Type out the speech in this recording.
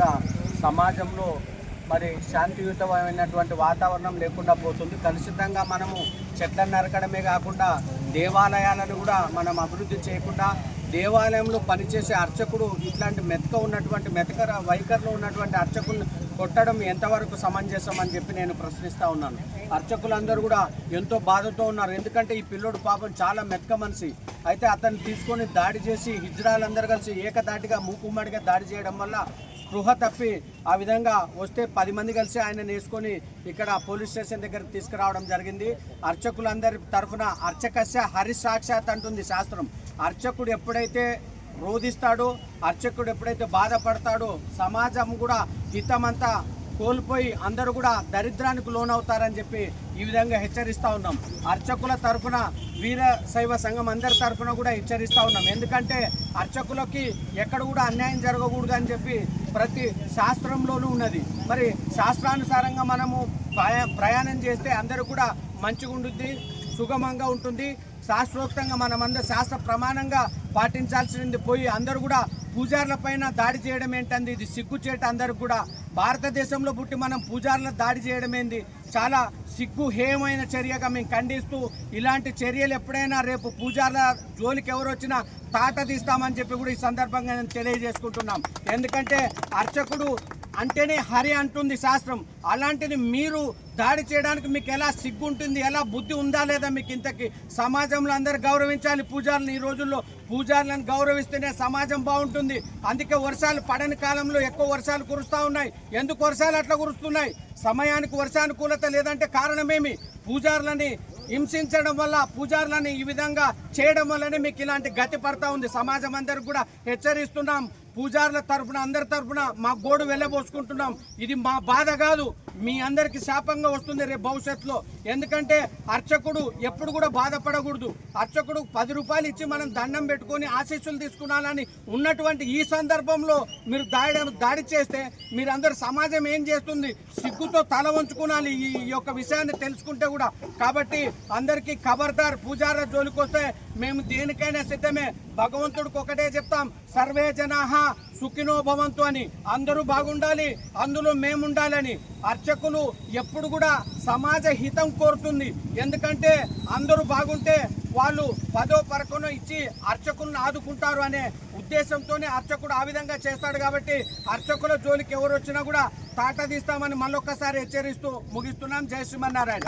కూడా సమాజంలో మరి శాంతియుతమైనటువంటి వాతావరణం లేకుండా పోతుంది. కలుషితంగా మనము చెట్లను నరకడమే కాకుండా దేవాలయాలను కూడా మనం అభివృద్ధి చేయకుండా దేవాలయంలో పనిచేసే అర్చకుడు ఇట్లాంటి మెతక వైఖరిలో ఉన్నటువంటి అర్చకులను కొట్టడం ఎంతవరకు సమంజసం అని చెప్పి నేను ప్రశ్నిస్తూ ఉన్నాను. అర్చకులందరూ కూడా ఎంతో బాధతో ఉన్నారు. ఎందుకంటే ఈ పిల్లోడు పాపం చాలా మెతక మనిషి. అయితే అతన్ని తీసుకొని దాడి చేసి హిజ్రాలందరూ కలిసి ఏకదాటిగా మూకుమ్మడిగా దాడి చేయడం వల్ల స్పృహ తప్పి ఆ విధంగా వస్తే 10 మంది కలిసి ఆయన వేసుకొని ఇక్కడ పోలీస్ స్టేషన్ దగ్గరికి తీసుకురావడం జరిగింది. అర్చకులందరి తరఫున అర్చకస్య హరిసాక్షాత్ అంటుంది శాస్త్రం. అర్చకుడు ఎప్పుడైతే రోధిస్తాడో, అర్చకుడు ఎప్పుడైతే బాధపడతాడో సమాజం కూడా హితమంతా కోల్పోయి అందరూ కూడా దరిద్రానికి లోనవుతారని చెప్పి ఈ విధంగా హెచ్చరిస్తూ ఉన్నాం. అర్చకుల తరఫున వీర శైవ సంఘం అందరి తరఫున కూడా హెచ్చరిస్తూ ఉన్నాం. ఎందుకంటే అర్చకులకి ఎక్కడ కూడా అన్యాయం జరగకూడదు అని చెప్పి ప్రతి శాస్త్రంలోనూ ఉన్నది. మరి శాస్త్రానుసారంగా మనము ప్రయాణం చేస్తే అందరూ కూడా మంచిగా ఉంటుంది, సుగమంగా ఉంటుంది. శాస్త్రోక్తంగా మనమందరూ శాస్త్ర ప్రమాణంగా పాటించాల్సింది పోయి అందరూ కూడా పూజార్ల పైన దాడి చేయడం ఏంటంది? ఇది సిగ్గుచేట. అందరికి కూడా భారతదేశంలో పుట్టి మనం పూజార్ల దాడి చేయడం ఏంది? చాలా సిగ్గుహేయమైన చర్యగా మేము ఖండిస్తూ ఇలాంటి చర్యలు ఎప్పుడైనా రేపు పూజార్ల జోలికి ఎవరు వచ్చినా తాట తీస్తామని చెప్పి కూడా ఈ సందర్భంగా నేను తెలియజేసుకుంటున్నాం. ఎందుకంటే అర్చకుడు అంటేనే హరి అంటుంది శాస్త్రం. అలాంటిది మీరు దాడి చేయడానికి మీకు ఎలా సిగ్గు ఉంటుంది? ఎలా బుద్ధి ఉందా లేదా మీకు? ఇంతకి సమాజంలో అందరూ గౌరవించాలి పూజారులను. ఈ రోజుల్లో పూజారులను గౌరవిస్తేనే సమాజం బాగుంటుంది. అందుకే వర్షాలు పడని కాలంలో ఎక్కువ వర్షాలు కురుస్తూ ఉన్నాయి. ఎందుకు వర్షాలు అట్లా కురుస్తున్నాయి? సమయానికి వర్షానుకూలత లేదంటే కారణమేమి? పూజారులని హింసించడం వల్ల, పూజారులని ఈ విధంగా చేయడం వల్లనే మీకు ఇలాంటి గతి పడతా ఉంది. సమాజం అందరికి కూడా హెచ్చరిస్తున్నాం. పూజారుల తరఫున అందరి తరఫున మా గోడు వెళ్ళబోసుకుంటున్నాం. ఇది మా బాధ కాదు, మీ అందరికి శాపంగా వస్తుంది రేపు భవిష్యత్తులో. ఎందుకంటే అర్చకుడు ఎప్పుడు కూడా బాధపడకూడదు. అర్చకుడు 10 రూపాయలు ఇచ్చి మనం దండం పెట్టుకొని ఆశీస్సులు తీసుకున్నాలని ఉన్నటువంటి ఈ సందర్భంలో మీరు దాడి చేస్తే మీరందరూ సమాజం ఏం చేస్తుంది? సిగ్గుతో తల వంచుకోవాలి ఈ యొక్క విషయాన్ని తెలుసుకుంటే కూడా. కాబట్టి అందరికీ ఖబర్దార్, పూజారుల జోలికి వస్తే మేము దేనికైనా సిద్ధమే. భగవంతుడికి ఒకటే చెప్తాం, సర్వే జనాహ సుఖినో భవంతు అని. అందరూ బాగుండాలి, అందులో మేముండాలని. అర్చకులు ఎప్పుడు కూడా సమాజ హితం కోరుతుంది. ఎందుకంటే అందరూ బాగుంటే వాళ్ళు 10వ 11వ ఇచ్చి అర్చకులను ఆదుకుంటారు అనే ఉద్దేశంతోనే అర్చకుడు ఆ విధంగా చేస్తాడు. కాబట్టి అర్చకుల జోలికి ఎవరు వచ్చినా కూడా తాట తీస్తామని మళ్ళొక్కసారి హెచ్చరిస్తూ ముగిస్తున్నాం. జై శ్రీమన్నారాయణ.